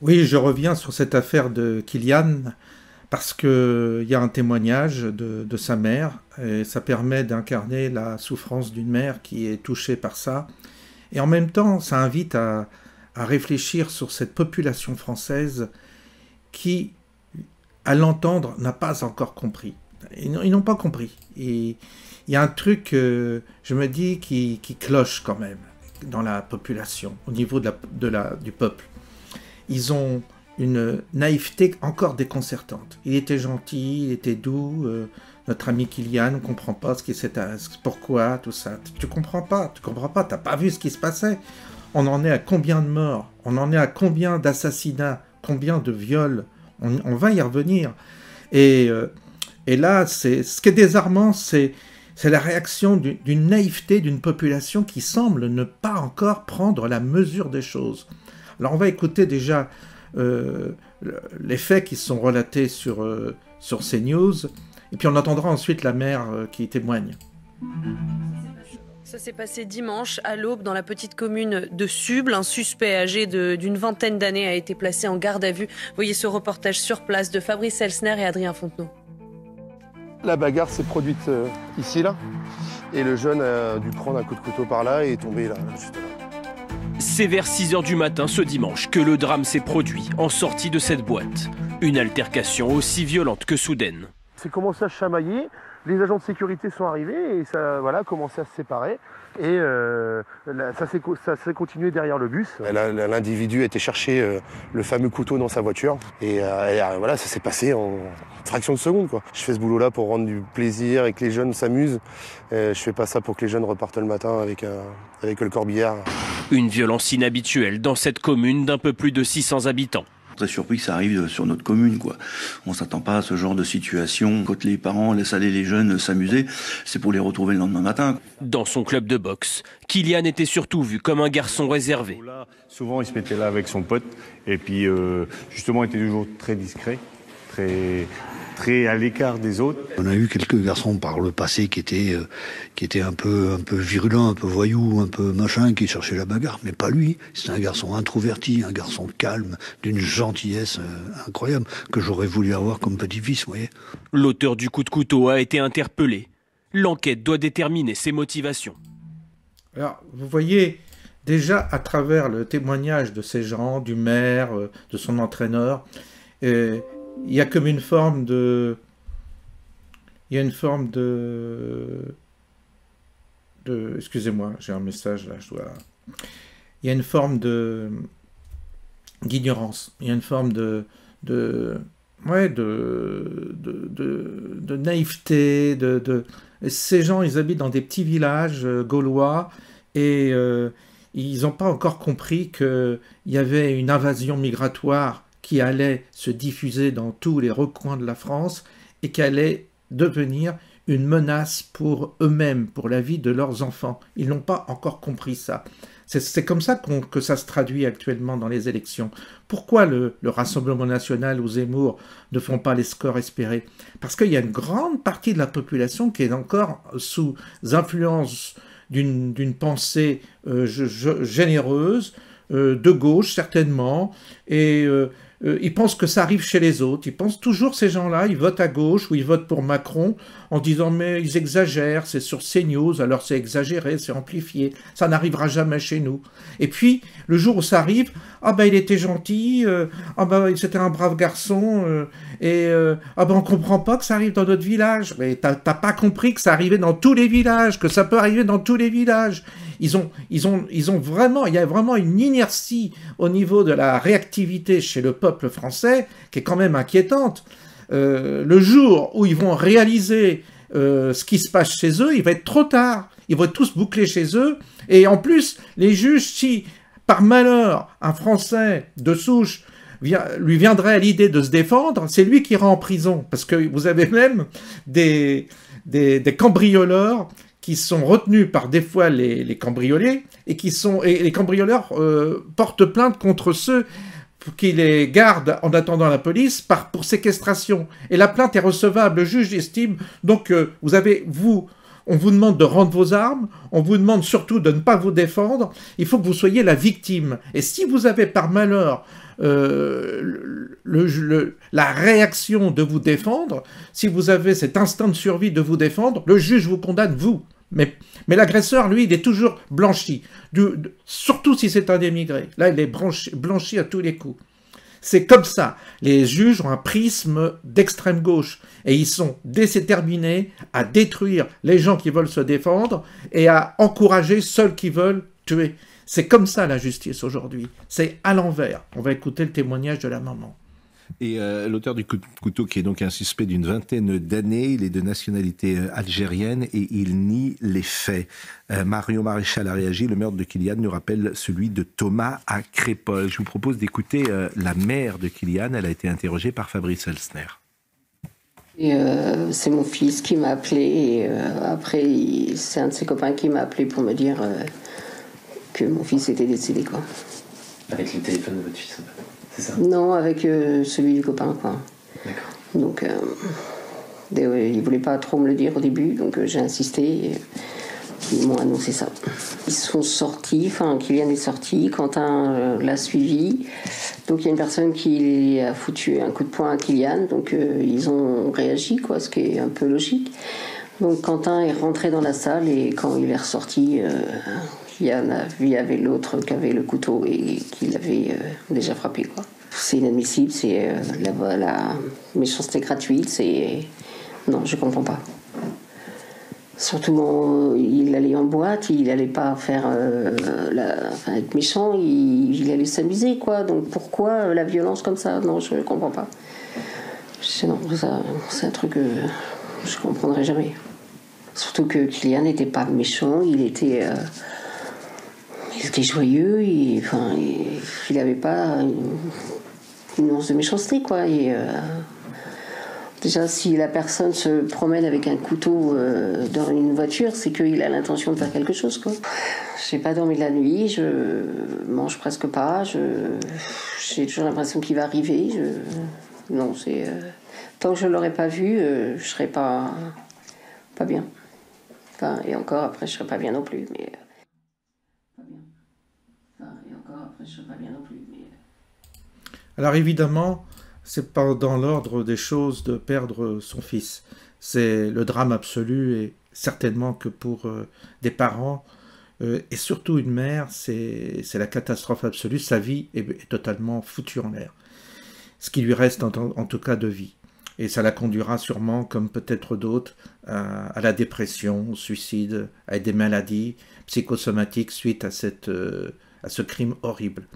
Oui, je reviens sur cette affaire de Kylian parce qu'il y a un témoignage de sa mère et ça permet d'incarner la souffrance d'une mère qui est touchée par ça. Et en même temps, ça invite à réfléchir sur cette population française qui, à l'entendre, n'a pas encore compris. Ils n'ont pas compris. Et il y a un truc, je me dis, qui cloche quand même dans la population, au niveau du peuple. Ils ont une naïveté encore déconcertante. Il était gentil, il était doux, notre ami Kylian, on ne comprend pas pourquoi, tout ça. Tu comprends pas, t'as pas vu ce qui se passait. On en est à combien de morts, on en est à combien d'assassinats, combien de viols, on va y revenir. Et là, ce qui est désarmant, c'est la réaction d'une naïveté d'une population qui semble ne pas encore prendre la mesure des choses. Alors on va écouter déjà les faits qui sont relatés sur CNews, et puis on entendra ensuite la mère qui témoigne. Ça s'est passé dimanche à l'aube dans la petite commune de Suble. Un suspect âgé d'une vingtaine d'années a été placé en garde à vue. Voyez ce reportage sur place de Fabrice Elsner et Adrien Fontenot. La bagarre s'est produite ici, là, et le jeune a dû prendre un coup de couteau par là et est tombé là, juste là. C'est vers 6 h du matin ce dimanche que le drame s'est produit en sortie de cette boîte. Une altercation aussi violente que soudaine. C'est commencé à chamailler, les agents de sécurité sont arrivés et ça a commencé à se séparer. Et ça s'est continué derrière le bus. L'individu a été chercher le fameux couteau dans sa voiture. Et voilà, ça s'est passé en fraction de seconde, quoi. Je fais ce boulot-là pour rendre du plaisir et que les jeunes s'amusent. Je fais pas ça pour que les jeunes repartent le matin avec le corbillard. Une violence inhabituelle dans cette commune d'un peu plus de 600 habitants. Très surpris que ça arrive sur notre commune, quoi. On s'attend pas à ce genre de situation. Quand les parents laissent aller les jeunes s'amuser, c'est pour les retrouver le lendemain matin. Dans son club de boxe, Kylian était surtout vu comme un garçon réservé. Souvent, il se mettait là avec son pote et puis justement, il était toujours très discret, très à l'écart des autres. On a eu quelques garçons par le passé qui étaient un peu virulents, un peu voyous, un peu machin, qui cherchaient la bagarre. Mais pas lui. C'est un garçon introverti, un garçon calme, d'une gentillesse incroyable, que j'aurais voulu avoir comme petit-fils, vous voyez. L'auteur du coup de couteau a été interpellé. L'enquête doit déterminer ses motivations. Alors, vous voyez, déjà à travers le témoignage de ces gens, du maire, de son entraîneur, il y a comme une forme de... Excusez-moi, j'ai un message là, Il y a une forme d'ignorance, il y a une forme de naïveté, Ces gens, ils habitent dans des petits villages gaulois et ils n'ont pas encore compris qu'il y avait une invasion migratoire qui allait se diffuser dans tous les recoins de la France et qui allait devenir une menace pour eux-mêmes, pour la vie de leurs enfants. Ils n'ont pas encore compris ça. C'est comme ça que ça se traduit actuellement dans les élections. Pourquoi le Rassemblement national ou Zemmour ne font pas les scores espérés? Parce qu'il y a une grande partie de la population qui est encore sous influence d'une pensée généreuse, de gauche certainement, et ils pensent que ça arrive chez les autres. Ils pensent toujours, ces gens-là, ils votent à gauche ou ils votent pour Macron en disant mais ils exagèrent, c'est sur CNews, alors c'est exagéré, c'est amplifié, ça n'arrivera jamais chez nous. Et puis, le jour où ça arrive, ah ben il était gentil, ah ben c'était un brave garçon, ah ben on comprend pas que ça arrive dans notre village. Mais t'as pas compris que ça arrivait dans tous les villages, que ça peut arriver dans tous les villages. Ils ont vraiment, il y a vraiment une inertie au niveau de la réactivité chez le peuple français qui est quand même inquiétante. Le jour où ils vont réaliser ce qui se passe chez eux, il va être trop tard. Ils vont être tous bouclés chez eux. Et en plus, les juges, si par malheur un Français de souche lui viendrait à l'idée de se défendre, c'est lui qui ira en prison. Parce que vous avez même des cambrioleurs qui sont retenus par des fois les cambriolés, et les cambrioleurs portent plainte contre ceux qui les garde en attendant la police pour séquestration. Et la plainte est recevable. Le juge estime donc on vous demande de rendre vos armes, on vous demande surtout de ne pas vous défendre, il faut que vous soyez la victime. Et si vous avez par malheur la réaction de vous défendre, si vous avez cet instinct de survie de vous défendre, le juge vous condamne, vous. Mais l'agresseur, lui, il est toujours blanchi, surtout si c'est un émigré. Là, il est blanchi à tous les coups. C'est comme ça. Les juges ont un prisme d'extrême gauche et ils sont déterminés à détruire les gens qui veulent se défendre et à encourager ceux qui veulent tuer. C'est comme ça la justice aujourd'hui. C'est à l'envers. On va écouter le témoignage de la maman. Et l'auteur du couteau, qui est donc un suspect d'une vingtaine d'années, il est de nationalité algérienne et il nie les faits. Mario Maréchal a réagi. Le meurtre de Kylian nous rappelle celui de Thomas à Crépol. Je vous propose d'écouter la mère de Kylian. Elle a été interrogée par Fabrice Elsner. C'est mon fils qui m'a appelé. Et, après, c'est un de ses copains qui m'a appelé pour me dire que mon fils était décédé, quoi. Avec le téléphone de votre fils, c'est ça? Non, avec celui du copain, quoi. D'accord. Donc, il voulait pas trop me le dire au début, donc j'ai insisté. Et ils m'ont annoncé ça. Ils sont sortis, enfin, Kylian est sorti, Quentin l'a suivi. Donc, il y a une personne qui a foutu un coup de poing à Kylian, donc ils ont réagi, quoi, ce qui est un peu logique. Donc, Quentin est rentré dans la salle et quand il est ressorti, il y avait l'autre qui avait le couteau et qui l'avait déjà frappé, quoi. C'est inadmissible, c'est la méchanceté gratuite, non, je comprends pas. Surtout, il allait en boîte, il allait pas faire être méchant, il allait s'amuser, quoi. Donc pourquoi la violence comme ça? Non, je comprends pas. Non, ça, c'est un truc que je comprendrai jamais. Surtout que Kylian n'était pas méchant, il était joyeux, il n'avait pas une once de méchanceté, quoi. Et, déjà, si la personne se promène avec un couteau dans une voiture, c'est qu'il a l'intention de faire quelque chose, quoi. J'ai pas dormi la nuit, je mange presque pas, j'ai toujours l'impression qu'il va arriver. Non, c'est tant que je l'aurais pas vu, je serais pas bien. Enfin, et encore après, je serais pas bien non plus, mais pas bien. Enfin, et encore après, je serais pas bien non plus, mais. Alors évidemment, c'est pas dans l'ordre des choses de perdre son fils. C'est le drame absolu et certainement que pour des parents et surtout une mère, c'est la catastrophe absolue. Sa vie est totalement foutue en l'air. Ce qui lui reste en tout cas de vie. Et ça la conduira sûrement, comme peut-être d'autres, à la dépression, au suicide, à des maladies psychosomatiques suite à ce crime horrible.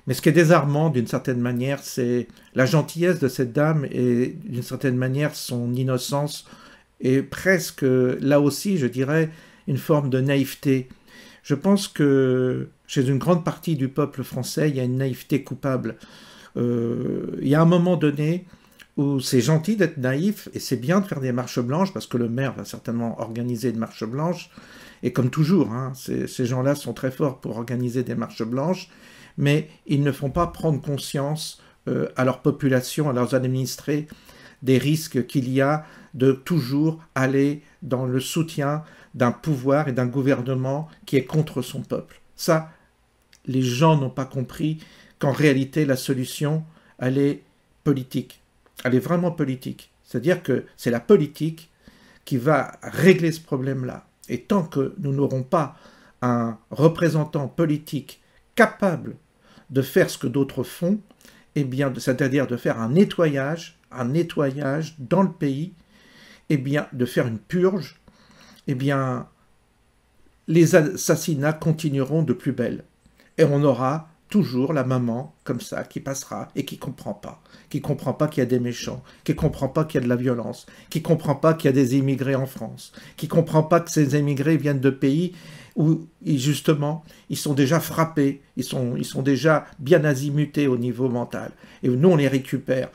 Mais ce qui est désarmant, d'une certaine manière, c'est la gentillesse de cette dame et, d'une certaine manière, son innocence et presque, là aussi, je dirais, une forme de naïveté. Je pense que chez une grande partie du peuple français, il y a une naïveté coupable. Il y a un moment donné où c'est gentil d'être naïf et c'est bien de faire des marches blanches parce que le maire va certainement organiser une marche blanche. Et comme toujours, hein, ces gens-là sont très forts pour organiser des marches blanches. Mais ils ne font pas prendre conscience à leur population, à leurs administrés, des risques qu'il y a de toujours aller dans le soutien d'un pouvoir et d'un gouvernement qui est contre son peuple. Ça, les gens n'ont pas compris qu'en réalité, la solution, elle est politique. Elle est vraiment politique. C'est-à-dire que c'est la politique qui va régler ce problème-là. Et tant que nous n'aurons pas un représentant politique capable de faire ce que d'autres font, eh bien, c'est-à-dire de faire un nettoyage dans le pays, eh bien, de faire une purge, eh bien, les assassinats continueront de plus belle. Et on aura toujours la maman comme ça qui passera et qui comprend pas qu'il y a des méchants, qui comprend pas qu'il y a de la violence, qui comprend pas qu'il y a des immigrés en France, qui comprend pas que ces immigrés viennent de pays où justement ils sont déjà frappés, ils sont déjà bien azimutés au niveau mental. Et nous on les récupère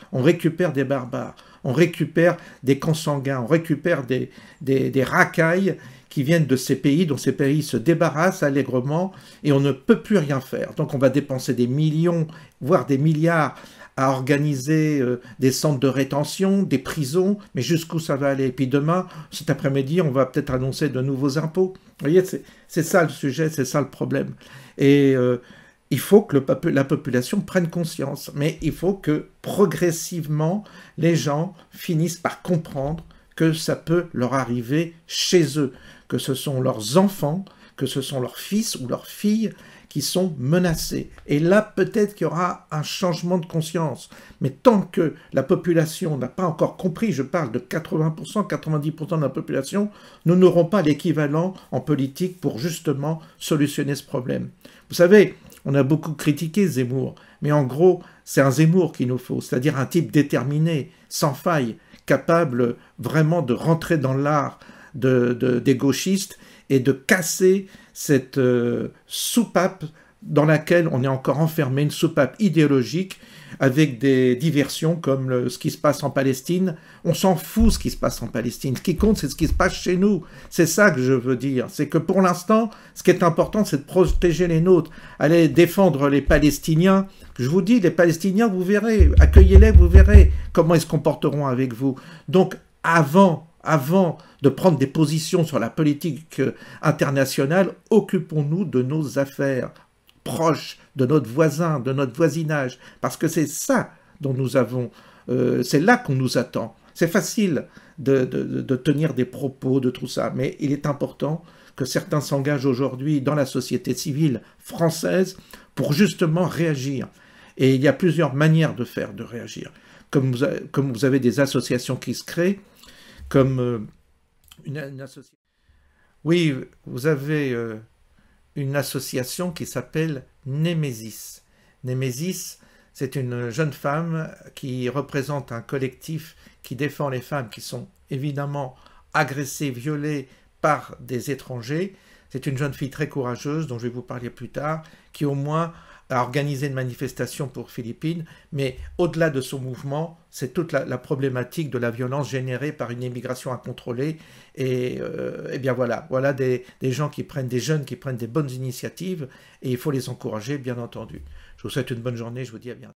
des barbares, on récupère des consanguins, on récupère des racailles qui viennent de ces pays, dont ces pays se débarrassent allègrement et on ne peut plus rien faire. Donc on va dépenser des millions, voire des milliards à organiser des centres de rétention, des prisons, mais jusqu'où ça va aller? Et puis demain, cet après-midi, on va peut-être annoncer de nouveaux impôts. Vous voyez, c'est ça le sujet, c'est ça le problème. Et il faut que la population prenne conscience, mais il faut que progressivement, les gens finissent par comprendre que ça peut leur arriver chez eux, que ce sont leurs enfants, que ce sont leurs fils ou leurs filles qui sont menacés. Et là, peut-être qu'il y aura un changement de conscience. Mais tant que la population n'a pas encore compris, je parle de 80%, 90% de la population, nous n'aurons pas l'équivalent en politique pour justement solutionner ce problème. Vous savez, on a beaucoup critiqué Zemmour, mais en gros, c'est un Zemmour qu'il nous faut, c'est-à-dire un type déterminé, sans faille, capable vraiment de rentrer dans l'art des gauchistes et de casser cette soupape dans laquelle on est encore enfermé, une soupape idéologique avec des diversions comme ce qui se passe en Palestine. On s'en fout ce qui se passe en Palestine. Ce qui compte, c'est ce qui se passe chez nous. C'est ça que je veux dire. C'est que pour l'instant, ce qui est important, c'est de protéger les nôtres. Allez défendre les Palestiniens. Je vous dis, les Palestiniens, vous verrez. Accueillez-les, vous verrez comment ils se comporteront avec vous. Donc, avant de prendre des positions sur la politique internationale, occupons-nous de nos affaires proches, de notre voisin, de notre voisinage, parce que c'est ça dont nous avons, c'est là qu'on nous attend. C'est facile de tenir des propos, de tout ça, mais il est important que certains s'engagent aujourd'hui dans la société civile française pour justement réagir. Et il y a plusieurs manières de réagir. Comme vous avez des associations qui se créent, comme une association. Oui, vous avez une association qui s'appelle Némésis. Némésis, c'est une jeune femme qui représente un collectif qui défend les femmes qui sont évidemment agressées, violées par des étrangers. C'est une jeune fille très courageuse, dont je vais vous parler plus tard, qui au moins a organisé une manifestation pour Philippines, mais au-delà de son mouvement, c'est toute la problématique de la violence générée par une immigration incontrôlée. Et bien voilà des gens des jeunes qui prennent des bonnes initiatives, et il faut les encourager, bien entendu. Je vous souhaite une bonne journée, je vous dis à bientôt.